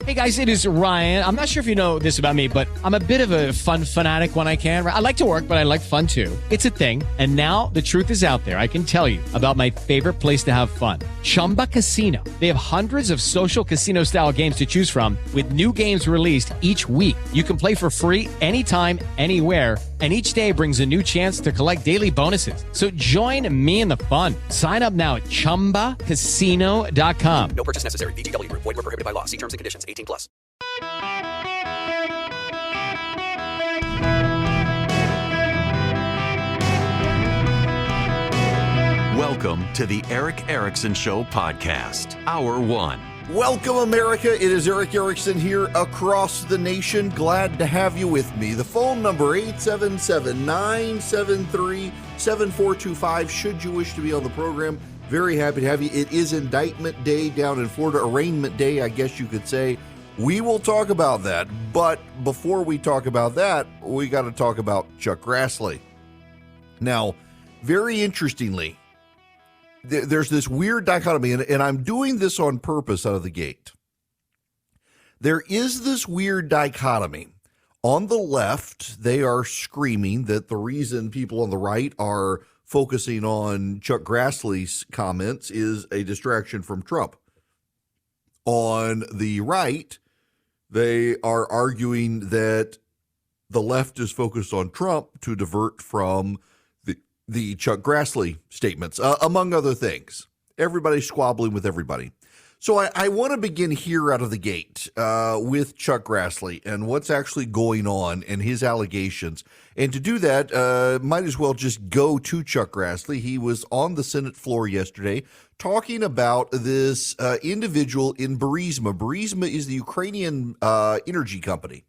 Hey guys, it is Ryan. I'm not sure if you know this about me, but I'm a bit of a fun fanatic when I can. I like to work, but I like fun too. It's a thing. And now the truth is out there. I can tell you about my favorite place to have fun. Chumba Casino. They have hundreds of social casino style games to choose from with new games released each week. You can play for free anytime, anywhere. And each day brings a new chance to collect daily bonuses. So join me in the fun. Sign up now at ChumbaCasino.com. No purchase necessary. VGW. Void where prohibited by law. See terms and conditions. 18+. Welcome to the Eric Erickson Show podcast, Hour 1. Welcome, America. It is Eric Erickson here across the nation. Glad to have you with me. The phone number, 877-973-7425, should you wish to be on the program. Very happy to have you. It is indictment day down in Florida, arraignment day, I guess you could say. We will talk about that. But before we talk about that, we got to talk about Chuck Grassley. Now, very interestingly, there's this weird dichotomy, and I'm doing this on purpose out of the gate. There is this weird dichotomy. On the left, they are screaming that the reason people on the right are focusing on Chuck Grassley's comments is a distraction from Trump. On the right, they are arguing that the left is focused on Trump to divert from the Chuck Grassley statements, among other things. Everybody's squabbling with everybody. So I want to begin here out of the gate with Chuck Grassley and what's actually going on and his allegations. And to do that, might as well just go to Chuck Grassley. He was on the Senate floor yesterday talking about this individual in Burisma. Burisma is the Ukrainian energy company.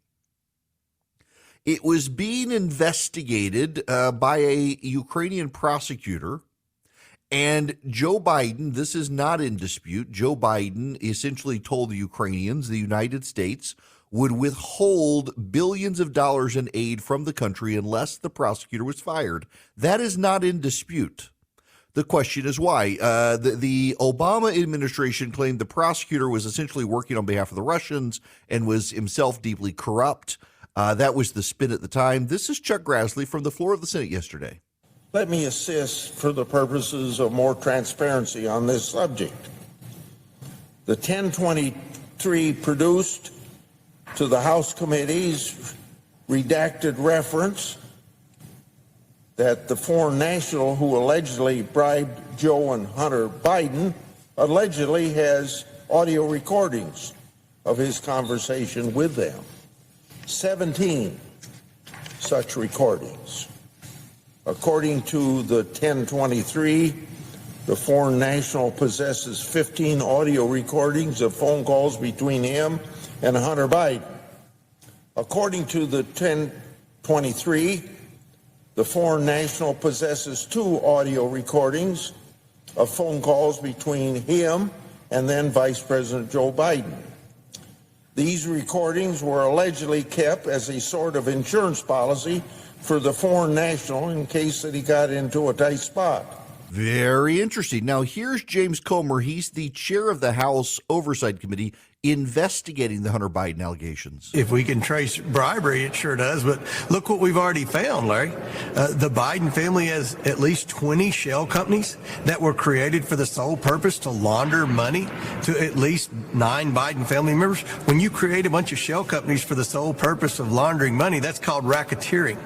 It was being investigated by a Ukrainian prosecutor, and Joe Biden, this is not in dispute, Joe Biden essentially told the Ukrainians the United States would withhold billions of dollars in aid from the country unless the prosecutor was fired. That is not in dispute. The question is why. The Obama administration claimed the prosecutor was essentially working on behalf of the Russians and was himself deeply corrupt. That was the spin at the time. This is Chuck Grassley from the floor of the Senate yesterday. Let me assist for the purposes of more transparency on this subject. The 1023 produced to the House committees redacted reference that the foreign national who allegedly bribed Joe and Hunter Biden allegedly has audio recordings of his conversation with them. 17 such recordings. According to the 1023, the foreign national possesses 15 audio recordings of phone calls between him and Hunter Biden. According to the 1023, the foreign national possesses 2 audio recordings of phone calls between him and then Vice President Joe Biden. These recordings were allegedly kept as a sort of insurance policy for the foreign national in case that he got into a tight spot. Very interesting. Now, here's James Comer. He's the chair of the House Oversight Committee investigating the Hunter Biden allegations. If we can trace bribery, it sure does. But look what we've already found, Larry. The Biden family has at least 20 shell companies that were created for the sole purpose to launder money to at least 9 Biden family members. When you create a bunch of shell companies for the sole purpose of laundering money, that's called racketeering.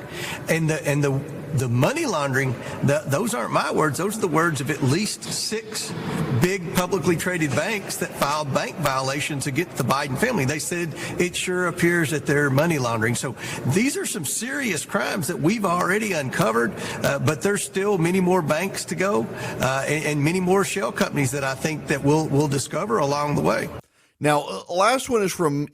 And the money laundering, those aren't my words. Those are the words of at least 6 big publicly traded banks that filed bank violations against the Biden family. They said it sure appears that they're money laundering. So these are some serious crimes that we've already uncovered, but there's still many more banks to go and many more shell companies that I think that we'll discover along the way. Now, last one is from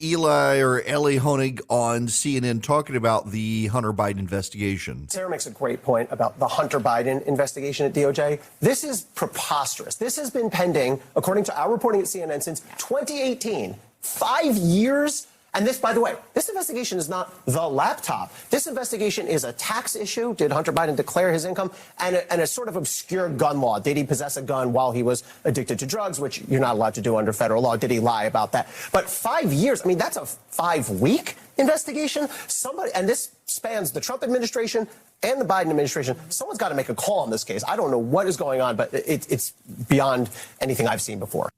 Eli Honig on CNN talking about the Hunter Biden investigation. Sarah makes a great point about the Hunter Biden investigation at DOJ. This is preposterous. This has been pending, according to our reporting at CNN, since 2018, 5 years. And this, by the way, this investigation is not the laptop. This investigation is a tax issue. Did Hunter Biden declare his income? And a sort of obscure gun law. Did he possess a gun while he was addicted to drugs, which you're not allowed to do under federal law? Did he lie about that? But 5 years, I mean, that's a 5-week investigation. Somebody, and this spans the Trump administration and the Biden administration. Someone's got to make a call on this case. I don't know what is going on, but it's beyond anything I've seen before.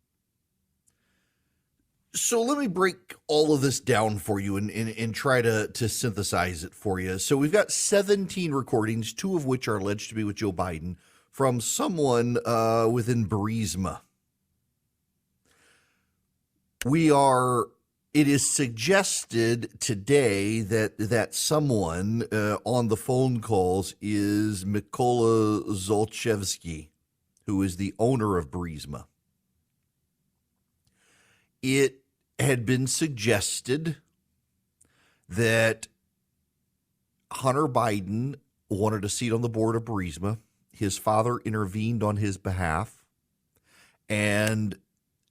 So let me break all of this down for you and try to synthesize it for you. So we've got 17 recordings, 2 of which are alleged to be with Joe Biden, from someone within Burisma. It is suggested today that someone on the phone calls is Mykola Zlochevsky, who is the owner of Burisma. It had been suggested that Hunter Biden wanted a seat on the board of Burisma. His father intervened on his behalf. And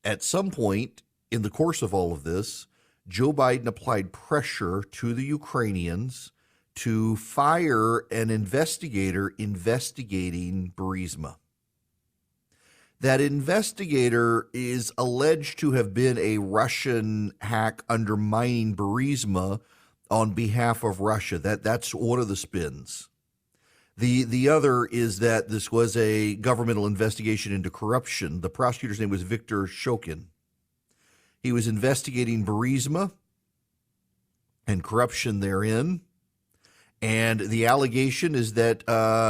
at some point in the course of all of this, Joe Biden applied pressure to the Ukrainians to fire an investigator investigating Burisma. That investigator is alleged to have been a Russian hack undermining Burisma on behalf of Russia. That's one of the spins. The other is that this was a governmental investigation into corruption. The prosecutor's name was Viktor Shokin. He was investigating Burisma and corruption therein. And the allegation is that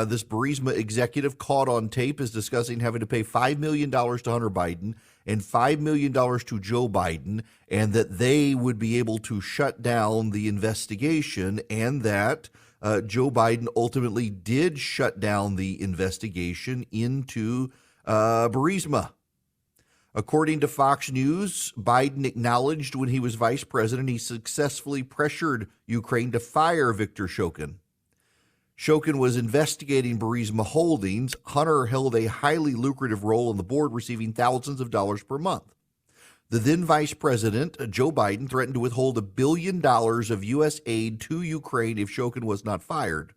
this Burisma executive caught on tape is discussing having to pay $5 million to Hunter Biden and $5 million to Joe Biden, and that they would be able to shut down the investigation, and that Joe Biden ultimately did shut down the investigation into Burisma. According to Fox News, Biden acknowledged when he was vice president he successfully pressured Ukraine to fire Viktor Shokin. Shokin was investigating Burisma Holdings. Hunter held a highly lucrative role on the board, receiving thousands of dollars per month. The then vice president, Joe Biden, threatened to withhold $1 billion of U.S. aid to Ukraine if Shokin was not fired.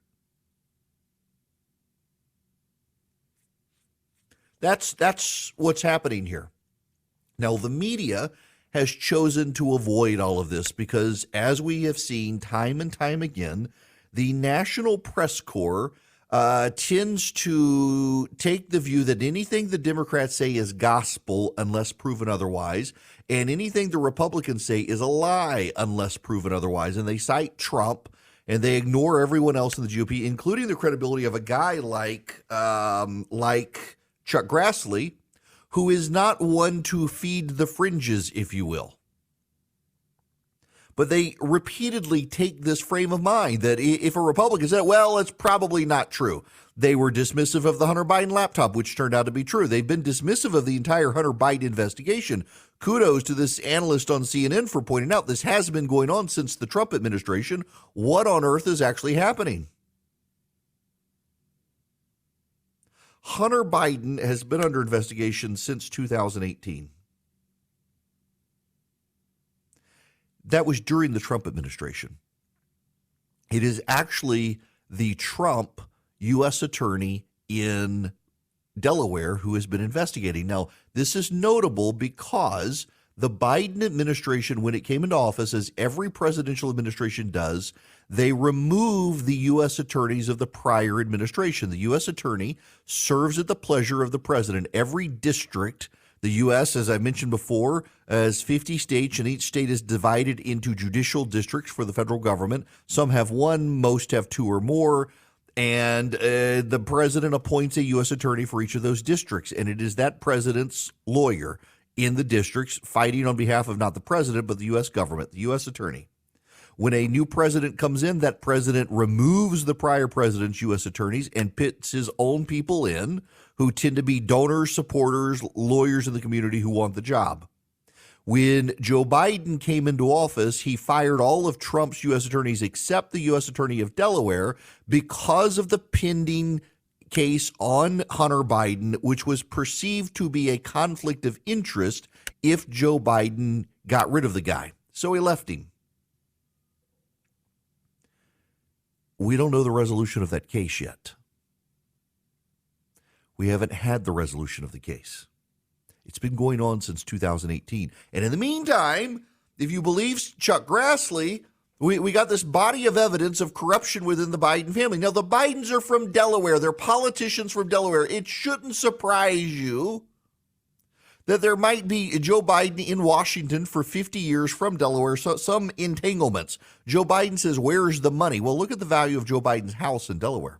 That's what's happening here. Now, the media has chosen to avoid all of this because, as we have seen time and time again, the National Press Corps tends to take the view that anything the Democrats say is gospel unless proven otherwise, and anything the Republicans say is a lie unless proven otherwise. And they cite Trump, and they ignore everyone else in the GOP, including the credibility of a guy like Chuck Grassley, who is not one to feed the fringes, if you will. But they repeatedly take this frame of mind that if a Republican said, well, it's probably not true. They were dismissive of the Hunter Biden laptop, which turned out to be true. They've been dismissive of the entire Hunter Biden investigation. Kudos to this analyst on CNN for pointing out this has been going on since the Trump administration. What on earth is actually happening? Hunter Biden has been under investigation since 2018. That was during the Trump administration. It is actually the Trump U.S. attorney in Delaware who has been investigating. Now, this is notable because the Biden administration, when it came into office, as every presidential administration does, they remove the U.S. attorneys of the prior administration. The U.S. attorney serves at the pleasure of the president. Every district, the U.S., as I mentioned before, has 50 states, and each state is divided into judicial districts for the federal government. Some have one, most have two or more, and the president appoints a U.S. attorney for each of those districts, and it is that president's lawyer in the districts fighting on behalf of not the president, but the U.S. government, the U.S. attorney. When a new president comes in, that president removes the prior president's U.S. attorneys and pits his own people in, who tend to be donors, supporters, lawyers in the community who want the job. When Joe Biden came into office, he fired all of Trump's U.S. attorneys except the U.S. attorney of Delaware because of the pending case on Hunter Biden, which was perceived to be a conflict of interest if Joe Biden got rid of the guy. So he left him. we don't know the resolution of that case yet. We haven't had the resolution of the case. It's been going on since 2018. And in the meantime, if you believe Chuck Grassley, we got this body of evidence of corruption within the Biden family. Now, the Bidens are from Delaware. They're politicians from Delaware. It shouldn't surprise you that there might be Joe Biden in Washington for 50 years from Delaware, so some entanglements. Joe Biden says, where's the money? Well, look at the value of Joe Biden's house in Delaware.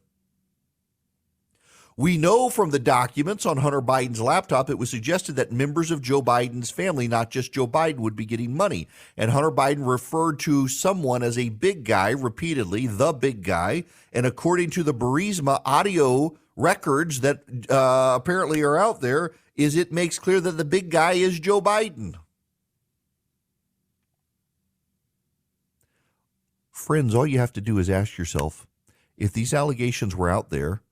We know from the documents on Hunter Biden's laptop, it was suggested that members of Joe Biden's family, not just Joe Biden, would be getting money. And Hunter Biden referred to someone as a big guy repeatedly, the big guy. And according to the Burisma audio records that apparently are out there, it makes clear that the big guy is Joe Biden. Friends, all you have to do is ask yourself, if these allegations were out there,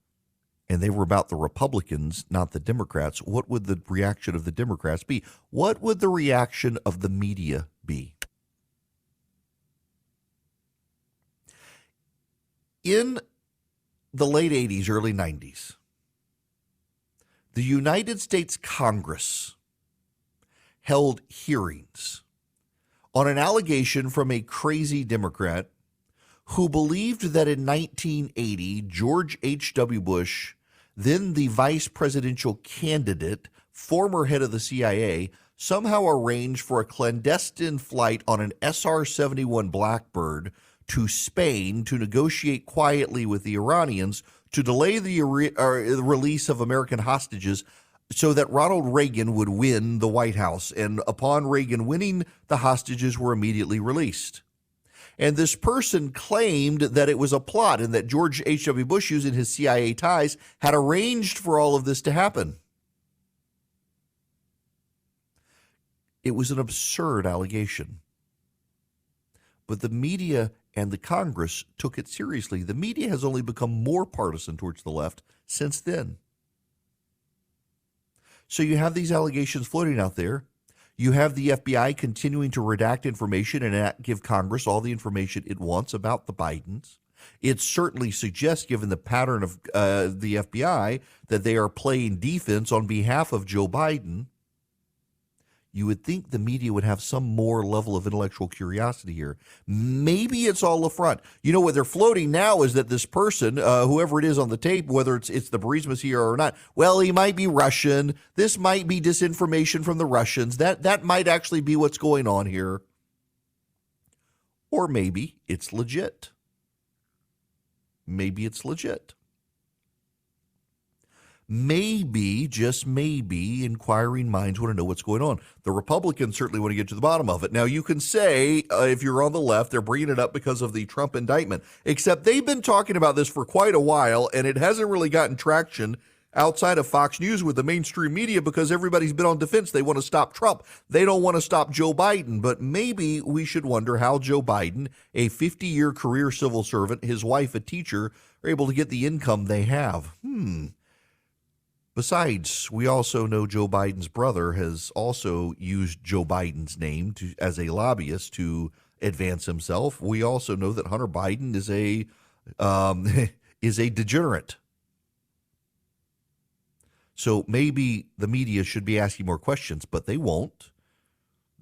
and they were about the Republicans, not the Democrats, what would the reaction of the Democrats be? What would the reaction of the media be? In the late 80s, early 90s, the United States Congress held hearings on an allegation from a crazy Democrat who believed that in 1980, George H.W. Bush, then the vice presidential candidate, former head of the CIA, somehow arranged for a clandestine flight on an SR-71 Blackbird to Spain to negotiate quietly with the Iranians to delay the release of American hostages so that Ronald Reagan would win the White House. And upon Reagan winning, the hostages were immediately released. And this person claimed that it was a plot and that George H.W. Bush, using his CIA ties, had arranged for all of this to happen. It was an absurd allegation. But the media and the Congress took it seriously. The media has only become more partisan towards the left since then. So you have these allegations floating out there. You have the FBI continuing to redact information and not give Congress all the information it wants about the Bidens. It certainly suggests, given the pattern of the FBI, that they are playing defense on behalf of Joe Biden. You would think the media would have some more level of intellectual curiosity here. Maybe it's all a front. You know, what they're floating now is that this person, whoever it is on the tape, whether it's the Burisma here or not, well, he might be Russian. This might be disinformation from the Russians. That might actually be what's going on here. Or maybe it's legit. Maybe it's legit. Maybe, just maybe, inquiring minds want to know what's going on. The Republicans certainly want to get to the bottom of it. Now, you can say, if you're on the left, they're bringing it up because of the Trump indictment. Except they've been talking about this for quite a while, and it hasn't really gotten traction outside of Fox News with the mainstream media because everybody's been on defense. They want to stop Trump. They don't want to stop Joe Biden. But maybe we should wonder how Joe Biden, a 50-year career civil servant, his wife a teacher, are able to get the income they have. Besides, we also know Joe Biden's brother has also used Joe Biden's name as a lobbyist to advance himself. We also know that Hunter Biden is a degenerate. So maybe the media should be asking more questions, but they won't,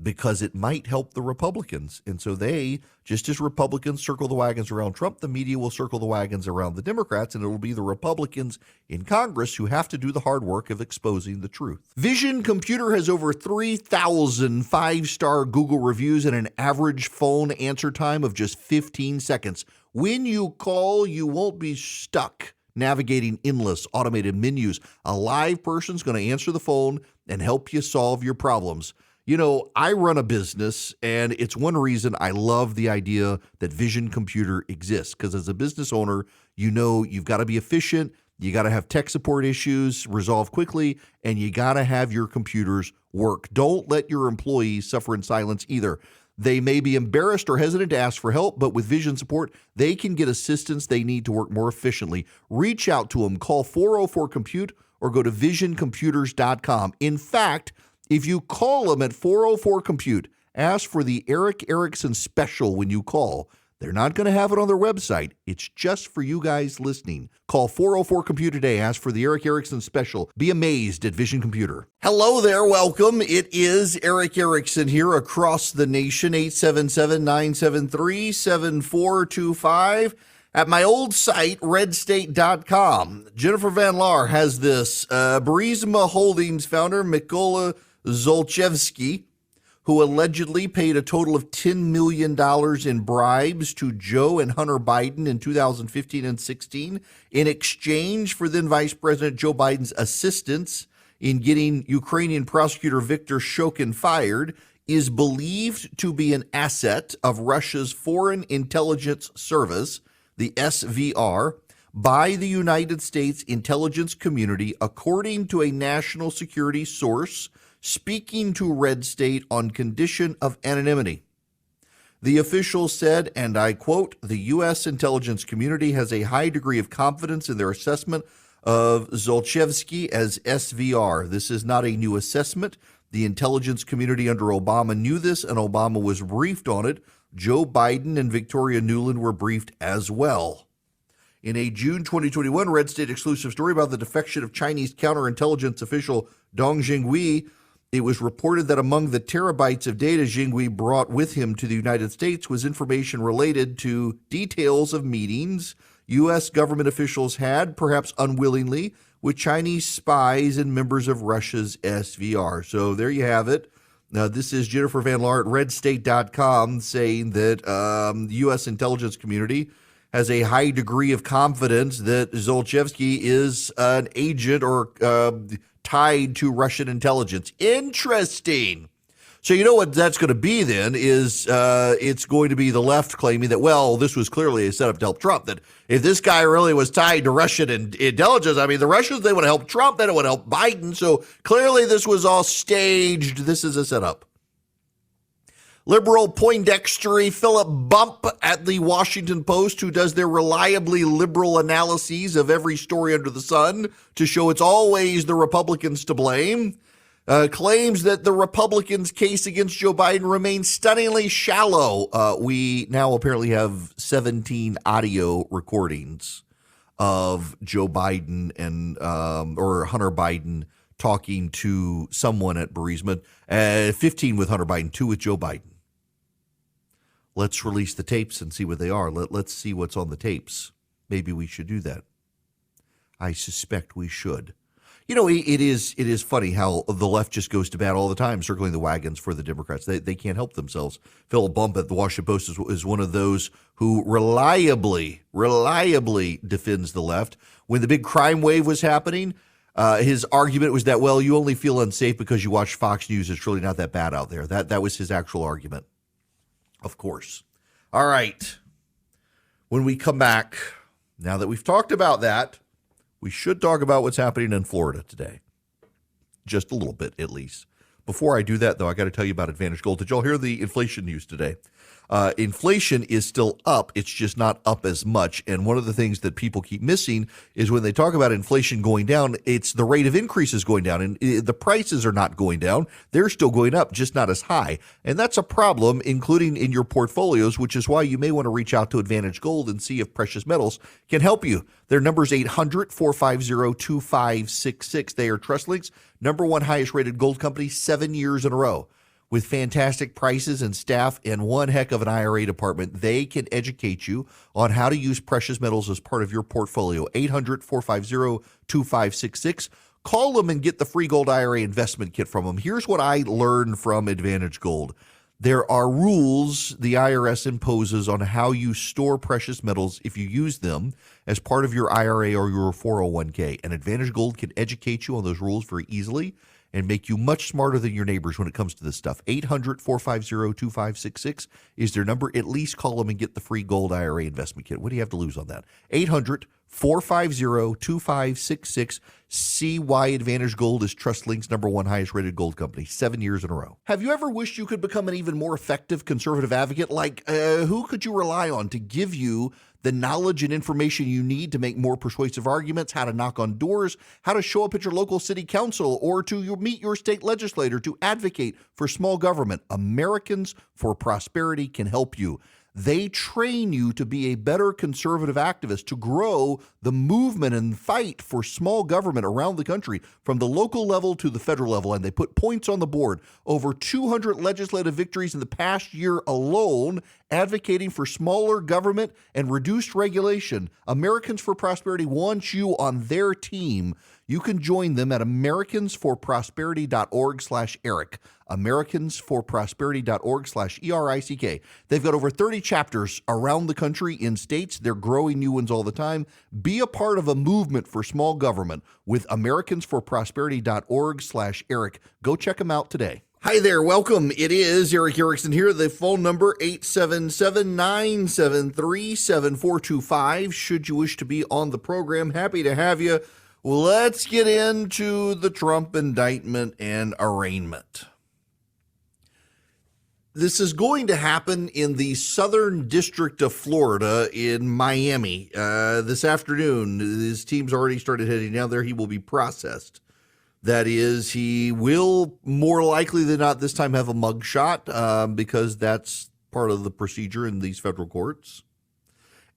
because it might help the Republicans. And so they, just as Republicans circle the wagons around Trump, the media will circle the wagons around the Democrats, and it will be the Republicans in Congress who have to do the hard work of exposing the truth. Vision Computer has over 3,000 five-star Google reviews and an average phone answer time of just 15 seconds. When you call, you won't be stuck navigating endless automated menus. A live person's going to answer the phone and help you solve your problems. You know, I run a business, and it's one reason I love the idea that Vision Computer exists, because as a business owner, you know you've got to be efficient, you got to have tech support issues resolved quickly, and you got to have your computers work. Don't let your employees suffer in silence either. They may be embarrassed or hesitant to ask for help, but with Vision support, they can get assistance they need to work more efficiently. Reach out to them. Call 404-COMPUTE or go to visioncomputers.com. In fact, if you call them at 404-COMPUTE, ask for the Eric Erickson special when you call. They're not going to have it on their website. It's just for you guys listening. Call 404-COMPUTER today. Ask for the Eric Erickson special. Be amazed at Vision Computer. Hello there. Welcome. It is Eric Erickson here across the nation. 877-973-7425. At my old site, redstate.com. Jennifer Van Laar has this. Burisma Holdings founder Mykola Zlochevsky, who allegedly paid a total of $10 million in bribes to Joe and Hunter Biden in 2015 and 16 in exchange for then Vice President Joe Biden's assistance in getting Ukrainian prosecutor Viktor Shokin fired, is believed to be an asset of Russia's Foreign Intelligence Service, the SVR, by the United States intelligence community, according to a national security source speaking to Red State on condition of anonymity. The official said, and I quote, "The U.S. intelligence community has a high degree of confidence in their assessment of Zlochevsky as SVR. This is not a new assessment. The intelligence community under Obama knew this, and Obama was briefed on it. Joe Biden and Victoria Nuland were briefed as well." In a June 2021 Red State exclusive story about the defection of Chinese counterintelligence official Dong Jinghui, it was reported that among the terabytes of data Jinghui brought with him to the United States was information related to details of meetings U.S. government officials had, perhaps unwillingly, with Chinese spies and members of Russia's SVR. So there you have it. Now, this is Jennifer Van Laar at redstate.com saying that the U.S. intelligence community has a high degree of confidence that Zlochevsky is an agent or tied to Russian intelligence. Interesting. So you know what that's going to be then is it's going to be the left claiming that, well, this was clearly a setup to help Trump, that if this guy really was tied to Russian intelligence, I mean, the Russians, they want to help Trump, they don't want to help Biden. So clearly this was all staged. This is a setup. Liberal Poindextery Philip Bump at the Washington Post, who does their reliably liberal analyses of every story under the sun to show it's always the Republicans to blame, claims that the Republicans' case against Joe Biden remains stunningly shallow. We now apparently have 17 audio recordings of Joe Biden and or Hunter Biden talking to someone at Burisma, 15 with Hunter Biden, 2 with Joe Biden. Let's release the tapes and see what they are. Let's see what's on the tapes. Maybe we should do that. I suspect we should. You know, it is funny how the left just goes to bat all the time, circling the wagons for the Democrats. They can't help themselves. Philip Bump at the Washington Post is one of those who reliably defends the left. When the big crime wave was happening, his argument was that, well, you only feel unsafe because you watch Fox News. It's really not that bad out there. That was his actual argument. Of course. All right. When we come back, now that we've talked about that, we should talk about what's happening in Florida today. Just a little bit, at least. Before I do that, though, I got to tell you about Advantage Gold. Did y'all hear the inflation news today? Inflation is still up. It's just not up as much. And one of the things that people keep missing is when they talk about inflation going down, it's the rate of increase is going down. And the prices are not going down. They're still going up, just not as high. And that's a problem, including in your portfolios, which is why you may want to reach out to Advantage Gold and see if precious metals can help you. Their number is 800-450-2566. They are TrustLink's number one highest rated gold company 7 years in a row. With fantastic prices and staff and one heck of an IRA department, they can educate you on how to use precious metals as part of your portfolio. 800-450-2566. Call them and get the free gold IRA investment kit from them. Here's what I learned from Advantage Gold. There are rules the IRS imposes on how you store precious metals if you use them as part of your IRA or your 401k. And Advantage Gold can educate you on those rules very easily and make you much smarter than your neighbors when it comes to this stuff. 800-450-2566 is their number. At least call them and get the free gold IRA investment kit. What do you have to lose on that? 800-450-2566. See why Advantage Gold is TrustLink's number one highest rated gold company 7 years in a row. Have you ever wished you could become an even more effective conservative advocate? Like, who could you rely on to give you the knowledge and information you need to make more persuasive arguments, how to knock on doors, how to show up at your local city council or to meet your state legislator to advocate for small government? Americans for Prosperity can help you. They train you to be a better conservative activist, to grow the movement and fight for small government around the country, from the local level to the federal level. And they put points on the board. Over 200 legislative victories in the past year alone, advocating for smaller government and reduced regulation. Americans for Prosperity wants you on their team. You can join them at americansforprosperity.org/Eric. americansforprosperity.org/ERICK. They've got over 30 chapters around the country in states. They're growing new ones all the time. Be a part of a movement for small government with americansforprosperity.org/Eric. Go check them out today. Hi there, welcome. It is Eric Erickson here. The phone number 877-973-7425. Should you wish to be on the program, happy to have you. Let's get into the Trump indictment and arraignment. This is going to happen in the Southern District of Florida in Miami this afternoon. His team's already started heading down there. He will be processed. That is, he will more likely than not this time have a mugshot because that's part of the procedure in these federal courts.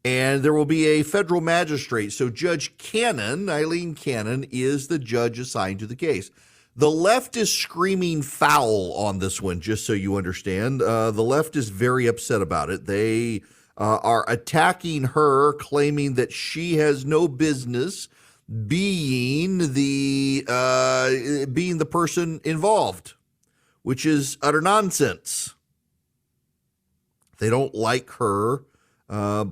And there will be a federal magistrate. So Judge Cannon, Eileen Cannon, is the judge assigned to the case. The left is screaming foul on this one, just so you understand. The left is very upset about it. They are attacking her, claiming that she has no business being the person involved, which is utter nonsense. They don't like her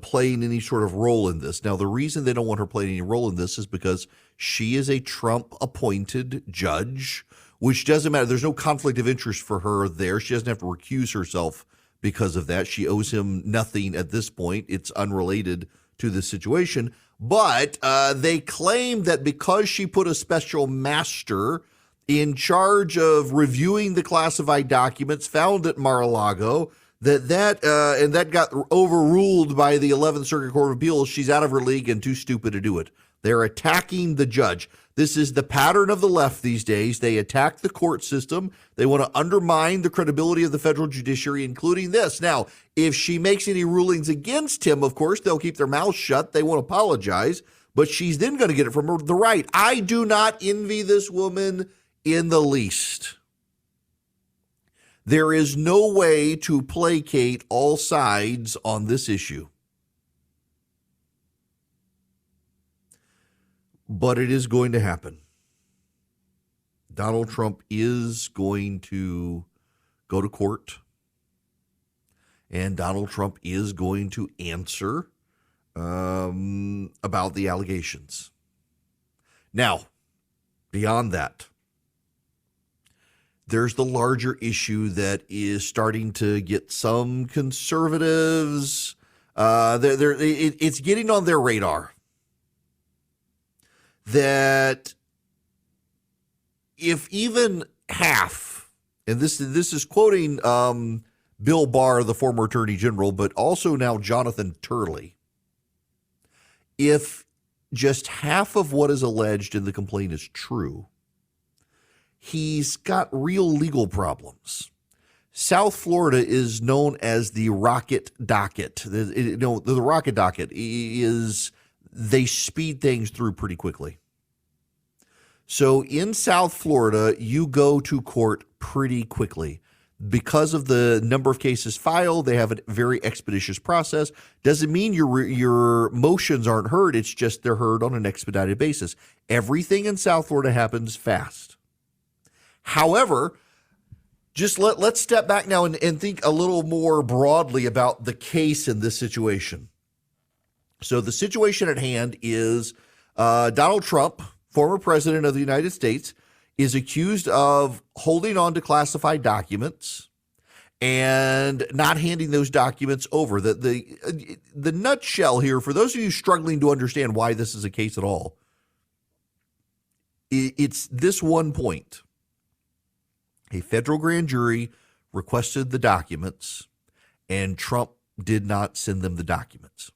playing any sort of role in this. Now, the reason they don't want her playing any role in this is because she is a Trump-appointed judge, which doesn't matter. There's no conflict of interest for her there. She doesn't have to recuse herself because of that. She owes him nothing at this point. It's unrelated to the situation. But they claim that because she put a special master in charge of reviewing the classified documents found at Mar-a-Lago, that got overruled by the 11th Circuit Court of Appeals. She's out of her league and too stupid to do it. They're attacking the judge. This is the pattern of the left these days. They attack the court system. They want to undermine the credibility of the federal judiciary, including this. Now, if she makes any rulings against him, of course, they'll keep their mouths shut. They won't apologize, but she's then going to get it from the right. I do not envy this woman in the least. There is no way to placate all sides on this issue. But it is going to happen. Donald Trump is going to go to court, and Donald Trump is going to answer about the allegations. Now, beyond that, there's the larger issue that is starting to get some conservatives. It's getting on their radar that if even half, and this is quoting Bill Barr, the former Attorney General, but also now Jonathan Turley, if just half of what is alleged in the complaint is true, he's got real legal problems. South Florida is known as the Rocket Docket. The Rocket Docket is, they speed things through pretty quickly. So in South Florida, you go to court pretty quickly. Because of the number of cases filed, they have a very expeditious process. Doesn't mean your motions aren't heard. It's just they're heard on an expedited basis. Everything in South Florida happens fast. However, just let's step back now and think a little more broadly about the case in this situation. So the situation at hand is Donald Trump, former president of the United States, is accused of holding on to classified documents and not handing those documents over. The nutshell here, for those of you struggling to understand why this is a case at all, it's this one point. A federal grand jury requested the documents, and Trump did not send them the documents.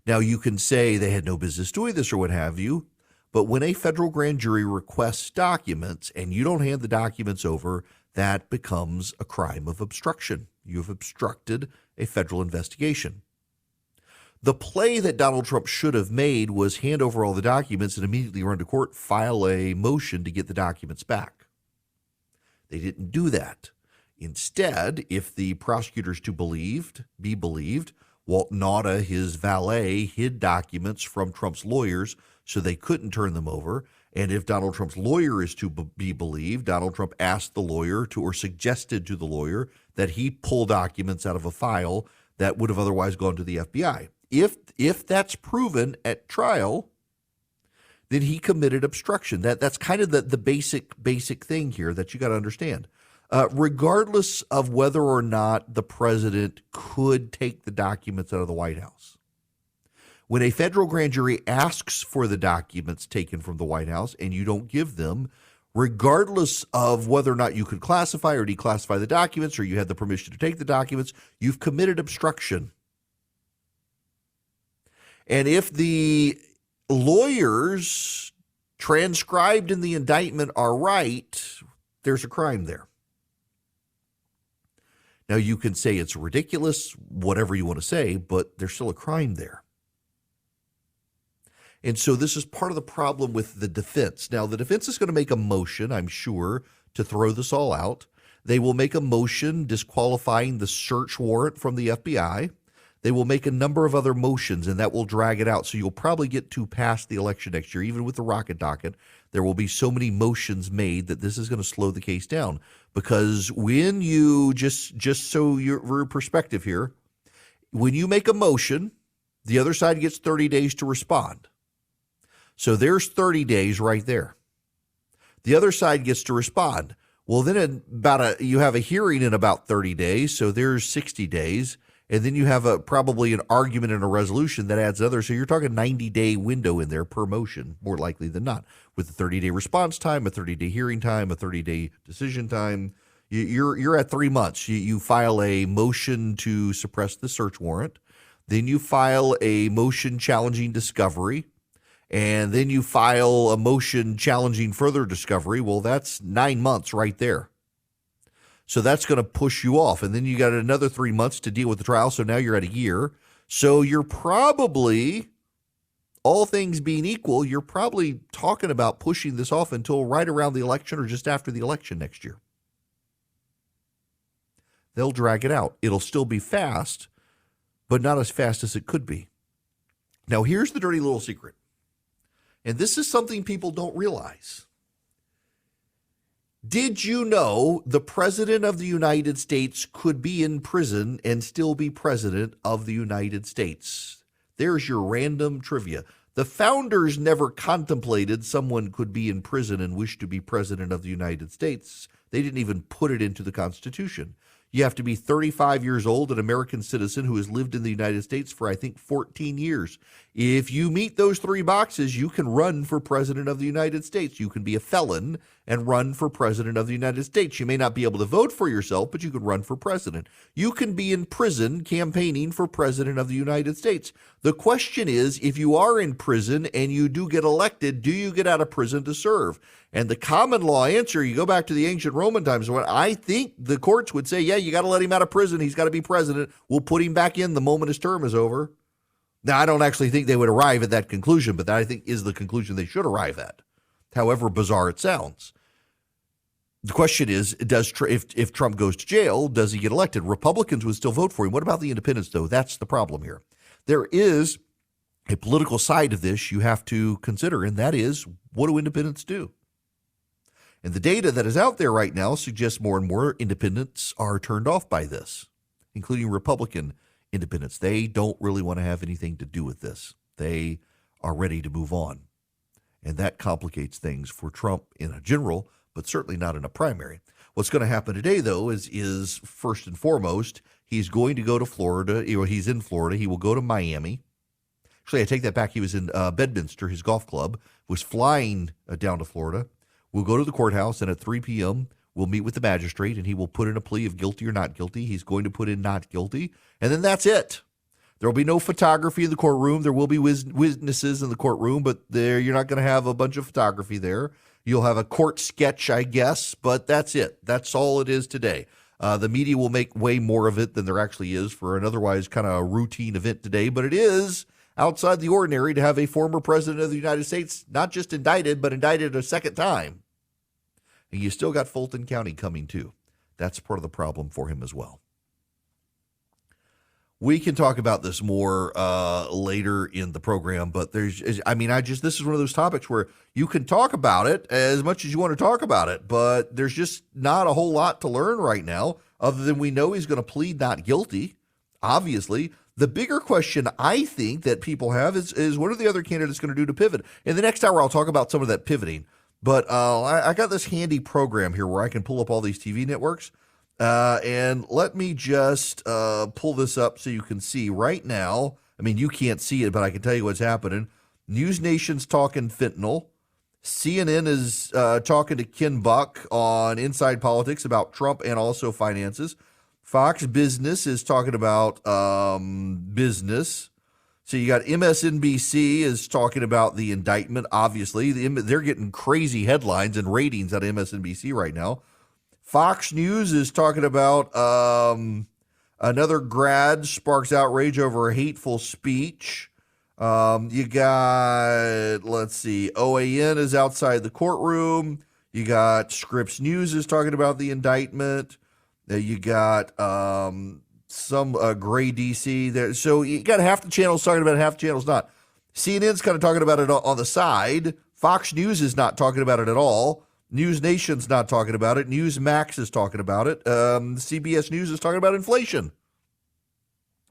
Now, you can say they had no business doing this or what have you, but when a federal grand jury requests documents and you don't hand the documents over, that becomes a crime of obstruction. You have obstructed a federal investigation. The play that Donald Trump should have made was hand over all the documents and immediately run to court, file a motion to get the documents back. They didn't do that. Instead, if the prosecutors to be believed, Walt Nauta, his valet, hid documents from Trump's lawyers so they couldn't turn them over. And if Donald Trump's lawyer is to be believed, Donald Trump asked the lawyer to, or suggested to the lawyer, that he pull documents out of a file that would have otherwise gone to the FBI. If that's proven at trial, then he committed obstruction. That's kind of the basic thing here that you got to understand. Regardless of whether or not the president could take the documents out of the White House. When a federal grand jury asks for the documents taken from the White House and you don't give them, regardless of whether or not you could classify or declassify the documents or you had the permission to take the documents, you've committed obstruction. And if the lawyers transcribed in the indictment are right, there's a crime there. Now, you can say it's ridiculous, whatever you want to say, but there's still a crime there. And so this is part of the problem with the defense. Now, the defense is going to make a motion, I'm sure, to throw this all out. They will make a motion disqualifying the search warrant from the FBI. They will make a number of other motions, and that will drag it out. So you'll probably get to past the election next year, even with the rocket docket. There will be so many motions made that this is going to slow the case down. Because when you, just so your perspective here, when you make a motion, the other side gets 30 days to respond. So there's 30 days right there. The other side gets to respond. Well, then you have a hearing in about 30 days, so there's 60 days. And then you have probably an argument and a resolution that adds other. So you're talking 90-day window in there per motion, more likely than not, with a 30-day response time, a 30-day hearing time, a 30-day decision time. You're at 3 months. You file a motion to suppress the search warrant. Then you file a motion challenging discovery. And then you file a motion challenging further discovery. Well, that's 9 months right there. So that's going to push you off. And then you got another 3 months to deal with the trial. So now you're at a year. So you're probably, all things being equal, you're probably talking about pushing this off until right around the election or just after the election next year. They'll drag it out. It'll still be fast, but not as fast as it could be. Now, here's the dirty little secret. And this is something people don't realize. Did you know the President of the United States could be in prison and still be President of the United States? There's your random trivia. The founders never contemplated someone could be in prison and wish to be President of the United States. They didn't even put it into the Constitution. You have to be 35 years old, an American citizen who has lived in the United States for, I think, 14 years. If you meet those three boxes, you can run for President of the United States. You can be a felon and run for President of the United States. You may not be able to vote for yourself, but you can run for president. You can be in prison campaigning for President of the United States. The question is, if you are in prison and you do get elected, do you get out of prison to serve? And the common law answer, you go back to the ancient Roman times, when I think the courts would say, yeah, you got to let him out of prison. He's got to be president. We'll put him back in the moment his term is over. Now, I don't actually think they would arrive at that conclusion, but that I think is the conclusion they should arrive at, however bizarre it sounds. The question is, if Trump goes to jail, does he get elected? Republicans would still vote for him. What about the independents, though? That's the problem here. There is a political side of this you have to consider, and that is, what do independents do? And the data that is out there right now suggests more and more independents are turned off by this, including Republican independents. They don't really want to have anything to do with this. They are ready to move on. And that complicates things for Trump in a general, but certainly not in a primary. What's going to happen today, though, is first and foremost, he's going to go to Florida. He's in Florida. He will go to Miami. Actually, I take that back. He was in Bedminster, his golf club, was flying down to Florida. We'll go to the courthouse, and at 3 p.m., we'll meet with the magistrate, and he will put in a plea of guilty or not guilty. He's going to put in not guilty, and then that's it. There will be no photography in the courtroom. There will be witnesses in the courtroom, but you're not going to have a bunch of photography there. You'll have a court sketch, I guess, but that's it. That's all it is today. The media will make way more of it than there actually is for an otherwise kind of routine event today, but it is outside the ordinary to have a former president of the United States not just indicted, but indicted a second time. And you still got Fulton County coming too. That's part of the problem for him as well. We can talk about this more later in the program, but this is one of those topics where you can talk about it as much as you want to talk about it, but there's just not a whole lot to learn right now other than we know he's going to plead not guilty. Obviously, the bigger question I think that people have is what are the other candidates going to do to pivot? In the next hour, I'll talk about some of that pivoting, but I got this handy program here where I can pull up all these TV networks. And let me just pull this up so you can see right now. I mean, you can't see it, but I can tell you what's happening. News Nation's talking fentanyl. CNN is talking to Ken Buck on Inside Politics about Trump and also finances. Fox Business is talking about business. So you got MSNBC is talking about the indictment, obviously. They're getting crazy headlines and ratings out of MSNBC right now. Fox News is talking about another grad sparks outrage over hateful speech. You got, OAN is outside the courtroom. You got Scripps News is talking about the indictment. You got some gray DC there. So you got half the channels talking about it, half the channels not. CNN's kind of talking about it on the side. Fox News is not talking about it at all. News Nation's not talking about it. Newsmax is talking about it. CBS News is talking about inflation.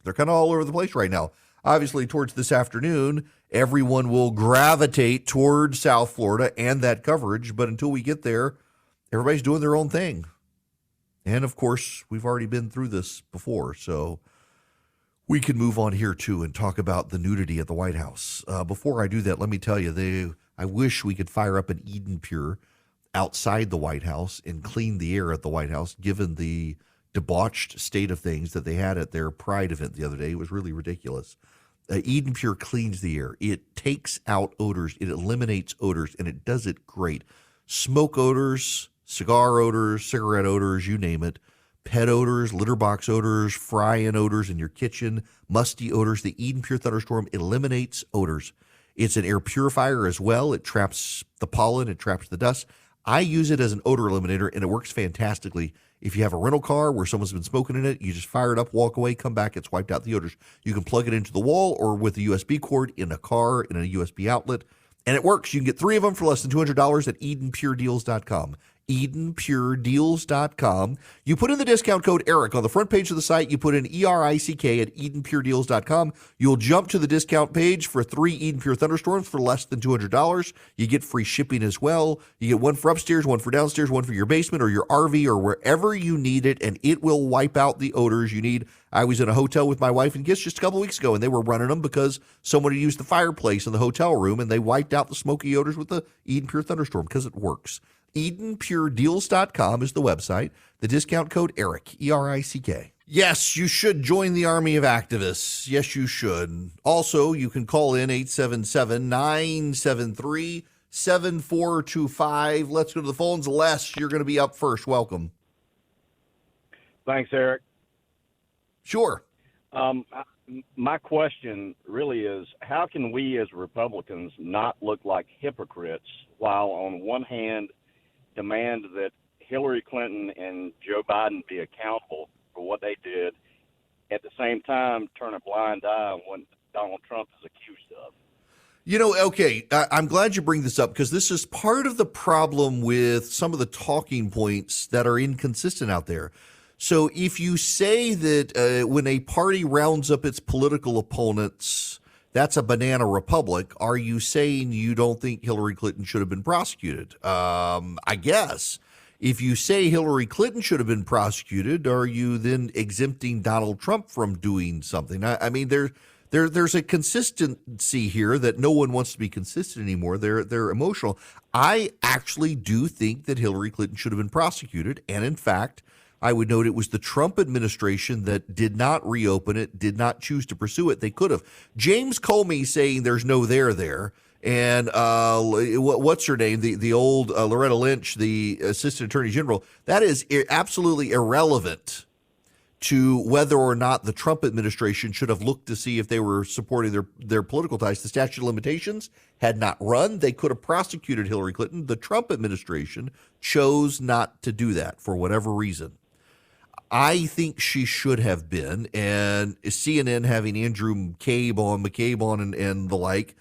They're kind of all over the place right now. Obviously, towards this afternoon, everyone will gravitate towards South Florida and that coverage. But until we get there, everybody's doing their own thing. And, of course, we've already been through this before. So we can move on here, too, and talk about the nudity at the White House. Before I do that, let me tell you, I wish we could fire up an Eden Pure outside the White House and clean the air at the White House, given the debauched state of things that they had at their Pride event the other day. It was really ridiculous. Eden Pure cleans the air. It takes out odors. It eliminates odors, and it does it great. Smoke odors, cigar odors, cigarette odors, you name it. Pet odors, litter box odors, fry-in odors in your kitchen, musty odors. The Eden Pure Thunderstorm eliminates odors. It's an air purifier as well. It traps the pollen. It traps the dust. I use it as an odor eliminator, and it works fantastically. If you have a rental car where someone's been smoking in it, you just fire it up, walk away, come back, it's wiped out the odors. You can plug it into the wall or with a USB cord in a car, in a USB outlet, and it works. You can get 3 of them for less than $200 at EdenPureDeals.com. EdenPureDeals.com. You put in the discount code ERIC on the front page of the site. You put in ERICK at EdenPureDeals.com. You'll jump to the discount page for 3 Eden Pure Thunderstorms for less than $200. You get free shipping as well. You get 1 for upstairs, 1 for downstairs, 1 for your basement or your RV or wherever you need it, and it will wipe out the odors you need. I was in a hotel with my wife and kids just a couple weeks ago, and they were running them because someone had used the fireplace in the hotel room, and they wiped out the smoky odors with the Eden Pure Thunderstorm because it works. EdenPureDeals.com is the website. The discount code ERIC, E-R-I-C-K. Yes, you should join the army of activists. Yes, you should. Also, you can call in 877-973-7425. Let's go to the phones. Les, you're going to be up first. Welcome. Thanks, Eric. Sure. My question really is, how can we as Republicans not look like hypocrites while on one hand demand that Hillary Clinton and Joe Biden be accountable for what they did, at the same time turn a blind eye on what Donald Trump is accused of? You know, okay, I'm glad you bring this up because this is part of the problem with some of the talking points that are inconsistent out there. So if you say that when a party rounds up its political opponents, that's a banana republic, are you saying you don't think Hillary Clinton should have been prosecuted? I guess. If you say Hillary Clinton should have been prosecuted, are you then exempting Donald Trump from doing something? I mean, there's a consistency here that no one wants to be consistent anymore. They're emotional. I actually do think that Hillary Clinton should have been prosecuted, and in fact, I would note it was the Trump administration that did not reopen it, did not choose to pursue it. They could have. James Comey saying there's no there and what's her name? The old Loretta Lynch, the Assistant Attorney General. That is absolutely irrelevant to whether or not the Trump administration should have looked to see if they were supporting their political ties. The statute of limitations had not run. They could have prosecuted Hillary Clinton. The Trump administration chose not to do that for whatever reason. I think she should have been, and CNN having Andrew McCabe on and the like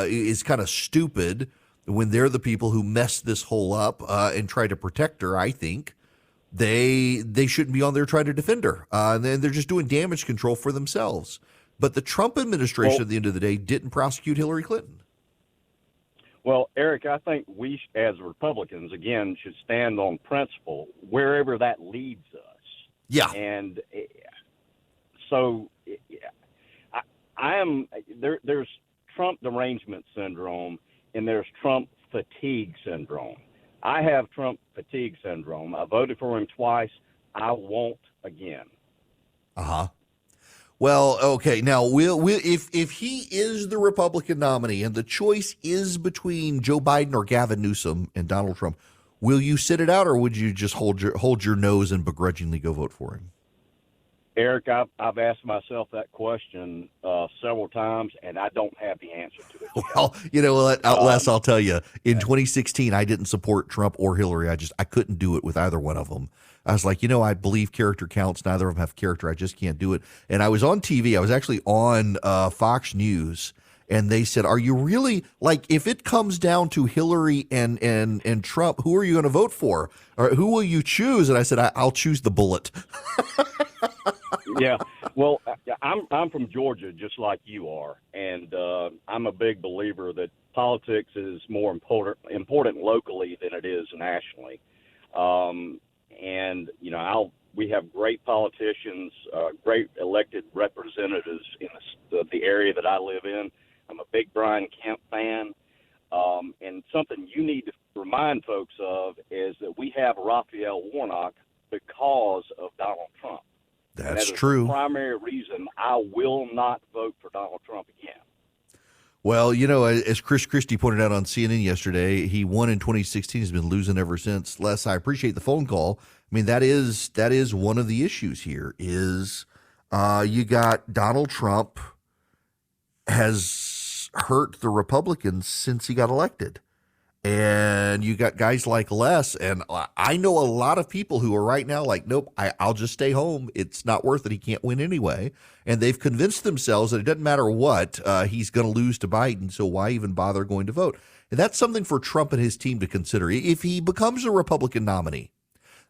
is kind of stupid when they're the people who messed this whole up and try to protect her. I think they shouldn't be on there trying to defend her. And then they're just doing damage control for themselves. But the Trump administration, at the end of the day, didn't prosecute Hillary Clinton. Well, Eric, I think we as Republicans, again, should stand on principle wherever that leads us. Yeah. And so I am there's Trump derangement syndrome and there's Trump fatigue syndrome. I have Trump fatigue syndrome. I voted for him twice. I won't again. Uh-huh. Well, okay. Now, if he is the Republican nominee and the choice is between Joe Biden or Gavin Newsom and Donald Trump, will you sit it out, or would you just hold your nose and begrudgingly go vote for him? Eric, I've asked myself that question several times, and I don't have the answer to it. Well, you know what, Les, I'll tell you, in 2016, I didn't support Trump or Hillary. I couldn't do it with either one of them. I was like, I believe character counts. Neither of them have character. I just can't do it. And I was on TV. I was actually on Fox News, and they said, are you really, like, if it comes down to Hillary and Trump, who are you going to vote for? Or who will you choose? And I said, I'll choose the bullet. Yeah, well, I'm from Georgia, just like you are, and I'm a big believer that politics is more important locally than it is nationally. And we have great politicians, great elected representatives in the area that I live in. I'm a big Brian Kemp fan, and something you need to remind folks of is that we have Raphael Warnock because of Donald Trump. That's true. The primary reason I will not vote for Donald Trump again. Well, as Chris Christie pointed out on CNN yesterday, he won in 2016. He's been losing ever since. Les, I appreciate the phone call. I mean, that is one of the issues here is you got Donald Trump has hurt the Republicans since he got elected. And you got guys like Les, and I know a lot of people who are right now like, nope, I'll just stay home. It's not worth it. He can't win anyway. And they've convinced themselves that it doesn't matter what, he's going to lose to Biden, so why even bother going to vote? And that's something for Trump and his team to consider. If he becomes a Republican nominee,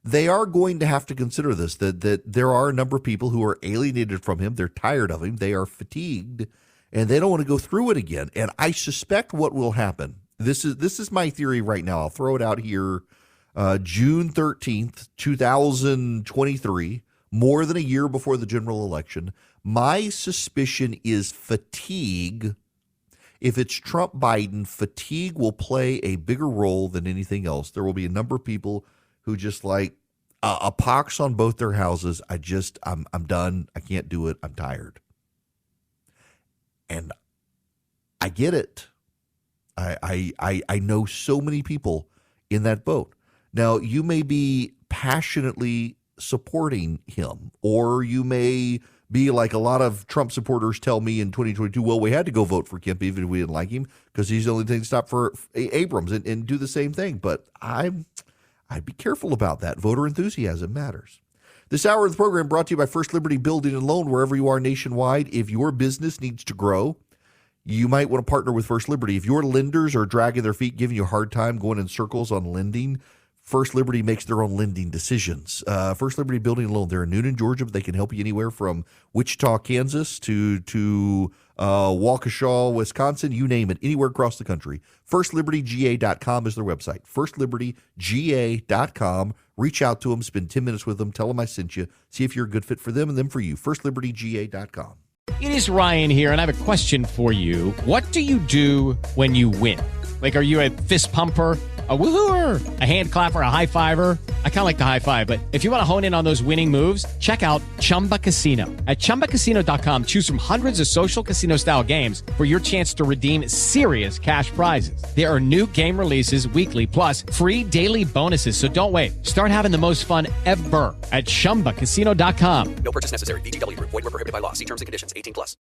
they are going to have to consider this, that there are a number of people who are alienated from him. They're tired of him. They are fatigued, and they don't want to go through it again. And I suspect what will happen, this is my theory right now. I'll throw it out here. June 13th, 2023, more than a year before the general election. My suspicion is fatigue. If it's Trump Biden, fatigue will play a bigger role than anything else. There will be a number of people who just like a pox on both their houses. I'm done. I can't do it. I'm tired. And I get it. I know so many people in that boat. Now, you may be passionately supporting him, or you may be like a lot of Trump supporters tell me in 2022, well, we had to go vote for Kemp even if we didn't like him because he's the only thing to stop for Abrams and do the same thing. But I'd be careful about that. Voter enthusiasm matters. This hour of the program brought to you by First Liberty Building and Loan, wherever you are nationwide. If your business needs to grow, you might want to partner with First Liberty. If your lenders are dragging their feet, giving you a hard time, going in circles on lending, First Liberty makes their own lending decisions. First Liberty Building and Loan, they're in Newnan, Georgia, but they can help you anywhere from Wichita, Kansas to Waukesha, Wisconsin, you name it, anywhere across the country. FirstLibertyGA.com is their website. FirstLibertyGA.com. Reach out to them, spend 10 minutes with them, tell them I sent you, see if you're a good fit for them and them for you. FirstLibertyGA.com. It is Ryan here, and I have a question for you. What do you do when you win? Like, are you a fist pumper? A woohooer, a hand clapper, a high fiver. I kind of like the high five, but if you want to hone in on those winning moves, check out Chumba Casino. At ChumbaCasino.com, choose from hundreds of social casino style games for your chance to redeem serious cash prizes. There are new game releases weekly, plus free daily bonuses. So don't wait. Start having the most fun ever at ChumbaCasino.com. No purchase necessary. VGW Group. Void where prohibited by law. See terms and conditions. 18 plus.